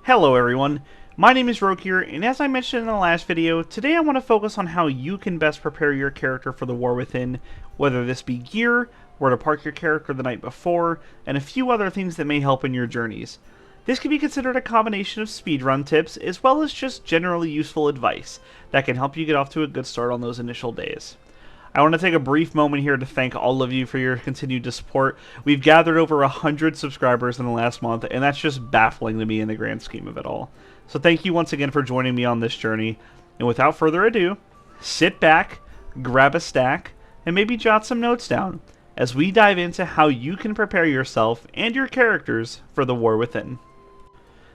Hello everyone, my name is Roke here, and as I mentioned in the last video, today I want to focus on how you can best prepare your character for the War Within, whether this be gear, where to park your character the night before, and a few other things that may help in your journeys. This can be considered a combination of speedrun tips as well as just generally useful advice that can help you get off to a good start on those initial days. I want to take a brief moment here to thank all of you for your continued support. We've gathered over 100 subscribers in the last month, and that's just baffling to me in the grand scheme of it all. So thank you once again for joining me on this journey. And without further ado, sit back, grab a stack, and maybe jot some notes down as we dive into how you can prepare yourself and your characters for the War Within.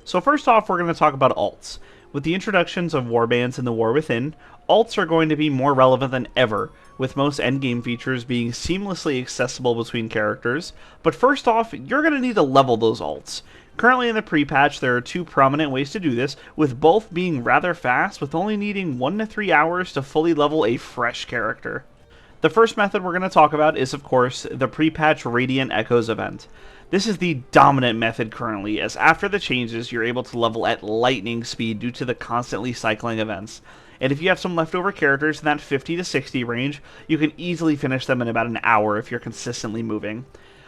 So first off, we're going to talk about alts. With the introductions of Warbands in the War Within, alts are going to be more relevant than ever, with most endgame features being seamlessly accessible between characters. But first off, you're going to need to level those alts. Currently in the pre-patch, there are two prominent ways to do this, with both being rather fast, with only needing 1 to 3 hours to fully level a fresh character. The first method we're going to talk about is, of course, the pre-patch Radiant Echoes event. This is the dominant method currently, as after the changes, you're able to level at lightning speed due to the constantly cycling events. And if you have some leftover characters in that 50 to 60 range, you can easily finish them in about an hour if you're consistently moving.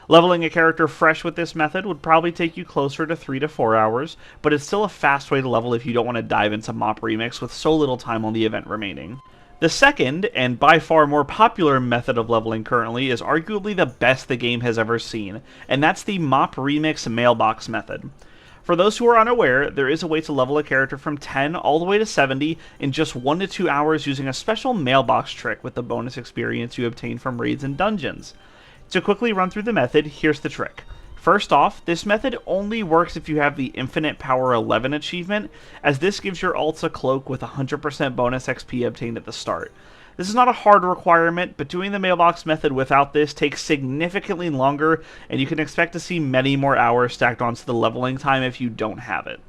Leveling a character fresh with this method would probably take you closer to 3 to 4 hours, but it's still a fast way to level if you don't want to dive into MoP Remix with so little time on the event remaining. The second, and by far more popular method of leveling currently, is arguably the best the game has ever seen, and that's the MoP Remix Mailbox method. For those who are unaware, there is a way to level a character from 10 all the way to 70 in just 1 to 2 hours using a special mailbox trick with the bonus experience you obtain from raids and dungeons. To quickly run through the method, here's the trick. First off, this method only works if you have the Infinite Power 11 achievement, as this gives your alts a cloak with 100% bonus XP obtained at the start. This is not a hard requirement, but doing the mailbox method without this takes significantly longer, and you can expect to see many more hours stacked onto the leveling time if you don't have it.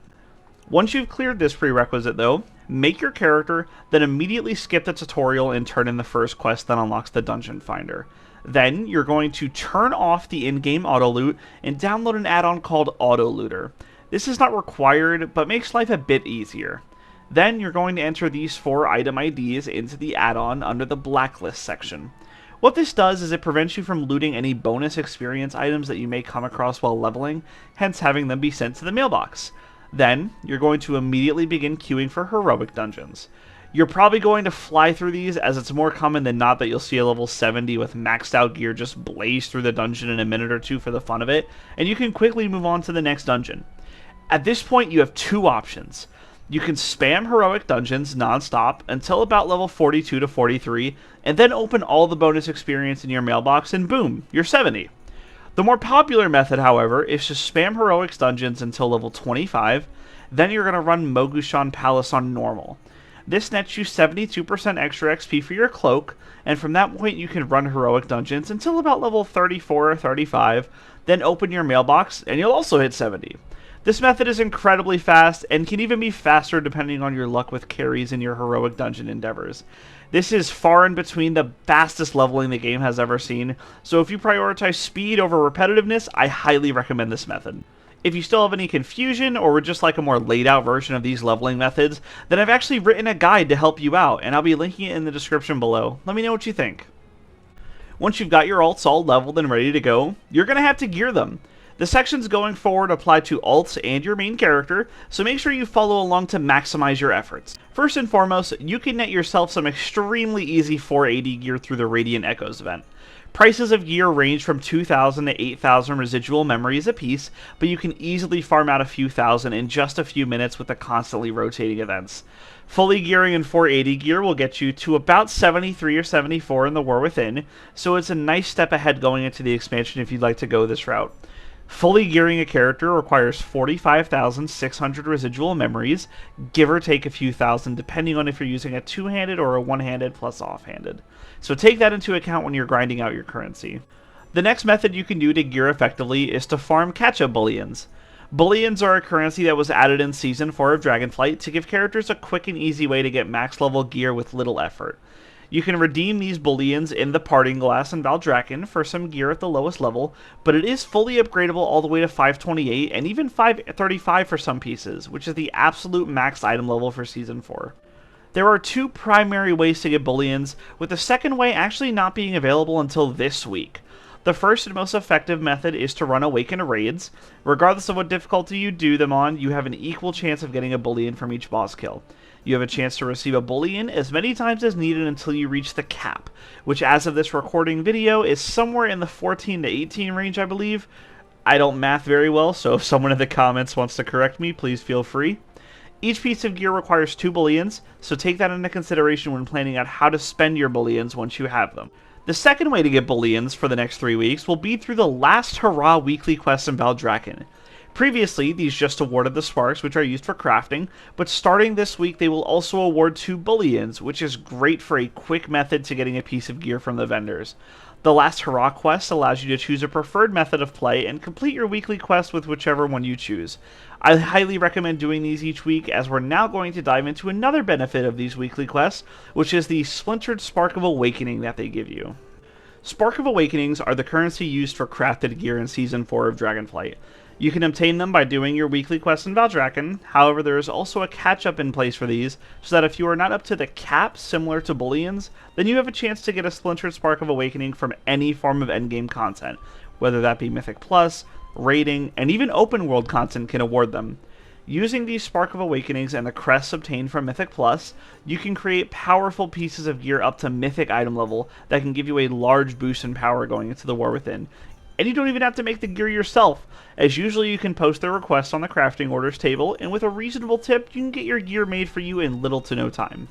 Once you've cleared this prerequisite though, make your character, then immediately skip the tutorial and turn in the first quest that unlocks the Dungeon Finder. Then, you're going to turn off the in-game auto-loot and download an add-on called Auto-Looter. This is not required, but makes life a bit easier. Then, you're going to enter these 4 item IDs into the add-on under the Blacklist section. What this does is it prevents you from looting any bonus experience items that you may come across while leveling, hence having them be sent to the mailbox. Then, you're going to immediately begin queuing for heroic dungeons. You're probably going to fly through these, as it's more common than not that you'll see a level 70 with maxed out gear just blaze through the dungeon in a minute or two for the fun of it, and you can quickly move on to the next dungeon. At this point, you have 2 options. You can spam heroic dungeons non-stop until about level 42 to 43, and then open all the bonus experience in your mailbox, and boom, you're 70. The more popular method, however, is to spam heroics dungeons until level 25, then you're going to run Mogushan Palace on normal. This nets you 72% extra XP for your cloak, and from that point you can run heroic dungeons until about level 34 or 35, then open your mailbox, and you'll also hit 70. This method is incredibly fast, and can even be faster depending on your luck with carries in your heroic dungeon endeavors. This is far in between the fastest leveling the game has ever seen, so if you prioritize speed over repetitiveness, I highly recommend this method. If you still have any confusion, or would just like a more laid out version of these leveling methods, then I've actually written a guide to help you out, and I'll be linking it in the description below. Let me know what you think. Once you've got your alts all leveled and ready to go, you're going to have to gear them. The sections going forward apply to alts and your main character, so make sure you follow along to maximize your efforts. First and foremost, you can net yourself some extremely easy 480 gear through the Radiant Echoes event. Prices of gear range from 2,000 to 8,000 residual memories apiece, but you can easily farm out a few thousand in just a few minutes with the constantly rotating events. Fully gearing in 480 gear will get you to about 73 or 74 in the War Within, so it's a nice step ahead going into the expansion if you'd like to go this route. Fully gearing a character requires 45,600 residual memories, give or take a few thousand depending on if you're using a two-handed or a one-handed plus off-handed. So take that into account when you're grinding out your currency. The next method you can do to gear effectively is to farm catch-up Bullions. Bullions are a currency that was added in Season 4 of Dragonflight to give characters a quick and easy way to get max level gear with little effort. You can redeem these Bullions in the Parting Glass and Valdrakken for some gear at the lowest level, but it is fully upgradable all the way to 528 and even 535 for some pieces, which is the absolute max item level for Season 4. There are two primary ways to get Bullions, with the second way actually not being available until this week. The first and most effective method is to run Awaken raids. Regardless of what difficulty you do them on, you have an equal chance of getting a Bullion from each boss kill. You have a chance to receive a Bullion as many times as needed until you reach the cap, which as of this recording video is somewhere in the 14 to 18 range, I believe. I don't math very well, so if someone in the comments wants to correct me, please feel free. Each piece of gear requires 2 Bullions, so take that into consideration when planning out how to spend your Bullions once you have them. The second way to get Bullions for the next 3 weeks will be through the Last Hurrah weekly quests in Valdrakken. Previously, these just awarded the sparks, which are used for crafting, but starting this week they will also award 2 Bullions, which is great for a quick method to getting a piece of gear from the vendors. The Last Hurrah quest allows you to choose a preferred method of play and complete your weekly quest with whichever one you choose. I highly recommend doing these each week, as we're now going to dive into another benefit of these weekly quests, which is the Splintered Spark of Awakening that they give you. Spark of Awakenings are the currency used for crafted gear in Season 4 of Dragonflight. You can obtain them by doing your weekly quest in Valdrakken, however there is also a catch-up in place for these, so that if you are not up to the cap similar to Bullions, then you have a chance to get a Splintered Spark of Awakening from any form of endgame content, whether that be Mythic Plus, raiding, and even open world content can award them. Using these Spark of Awakenings and the crests obtained from Mythic Plus, you can create powerful pieces of gear up to Mythic item level that can give you a large boost in power going into the War Within. And you don't even have to make the gear yourself, as usually you can post their requests on the crafting orders table, and with a reasonable tip, you can get your gear made for you in little to no time.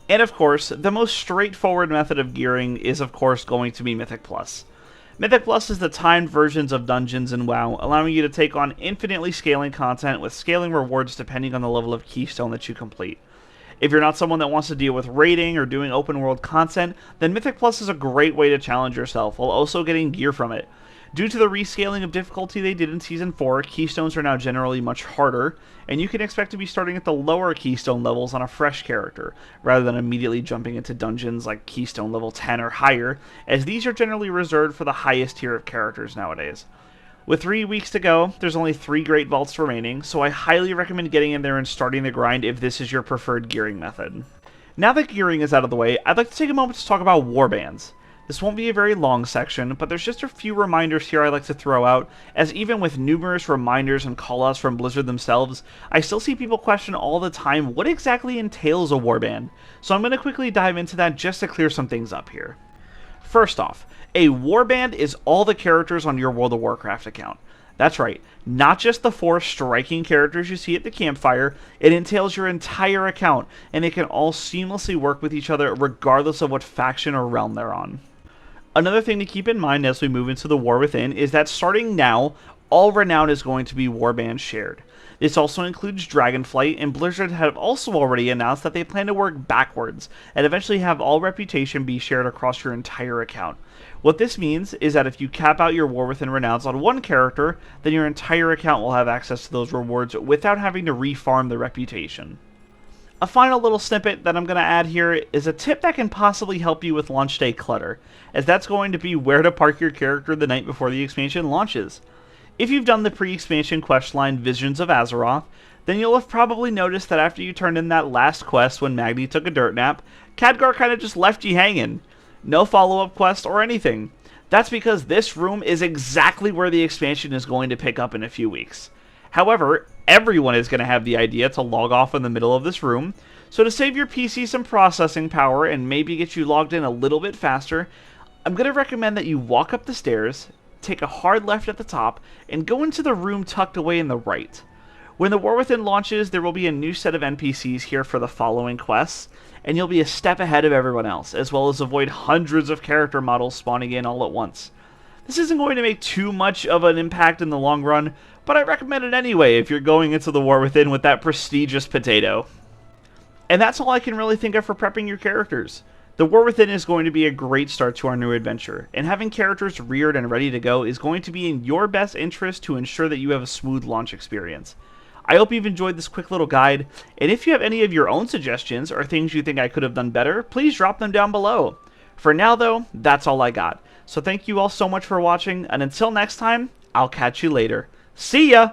And of course, the most straightforward method of gearing is of course going to be Mythic Plus. Mythic Plus is the timed versions of dungeons in WoW, allowing you to take on infinitely scaling content with scaling rewards depending on the level of keystone that you complete. If you're not someone that wants to deal with raiding or doing open world content, then Mythic Plus is a great way to challenge yourself while also getting gear from it. Due to the rescaling of difficulty they did in Season 4, keystones are now generally much harder, and you can expect to be starting at the lower keystone levels on a fresh character, rather than immediately jumping into dungeons like keystone level 10 or higher, as these are generally reserved for the highest tier of characters nowadays. With 3 weeks to go, there's only 3 Great Vaults remaining, so I highly recommend getting in there and starting the grind if this is your preferred gearing method. Now that gearing is out of the way, I'd like to take a moment to talk about Warbands. This won't be a very long section, but there's just a few reminders here I'd like to throw out, as even with numerous reminders and callouts from Blizzard themselves, I still see people question all the time what exactly entails a warband, so I'm going to quickly dive into that just to clear some things up here. First off, a warband is all the characters on your World of Warcraft account. That's right, not just the 4 striking characters you see at the campfire, it entails your entire account, and they can all seamlessly work with each other regardless of what faction or realm they're on. Another thing to keep in mind as we move into the War Within is that starting now, all renown is going to be warband shared. This also includes Dragonflight, and Blizzard have also already announced that they plan to work backwards, and eventually have all reputation be shared across your entire account. What this means is that if you cap out your War Within renowns on one character, then your entire account will have access to those rewards without having to refarm the reputation. A final little snippet that I'm going to add here is a tip that can possibly help you with launch day clutter, as that's going to be where to park your character the night before the expansion launches. If you've done the pre-expansion questline Visions of Azeroth, then you'll have probably noticed that after you turned in that last quest when Magni took a dirt nap, Khadgar kind of just left you hanging. No follow-up quest or anything. That's because this room is exactly where the expansion is going to pick up in a few weeks. However, everyone is going to have the idea to log off in the middle of this room, so to save your PC some processing power and maybe get you logged in a little bit faster, I'm going to recommend that you walk up the stairs, take a hard left at the top, and go into the room tucked away in the right. When the War Within launches, there will be a new set of NPCs here for the following quests, and you'll be a step ahead of everyone else, as well as avoid hundreds of character models spawning in all at once. This isn't going to make too much of an impact in the long run, but I recommend it anyway if you're going into the War Within with that prestigious potato. And that's all I can really think of for prepping your characters. The War Within is going to be a great start to our new adventure, and having characters reared and ready to go is going to be in your best interest to ensure that you have a smooth launch experience. I hope you've enjoyed this quick little guide, and if you have any of your own suggestions or things you think I could have done better, please drop them down below. For now though, that's all I got. So thank you all so much for watching, and until next time, I'll catch you later. See ya!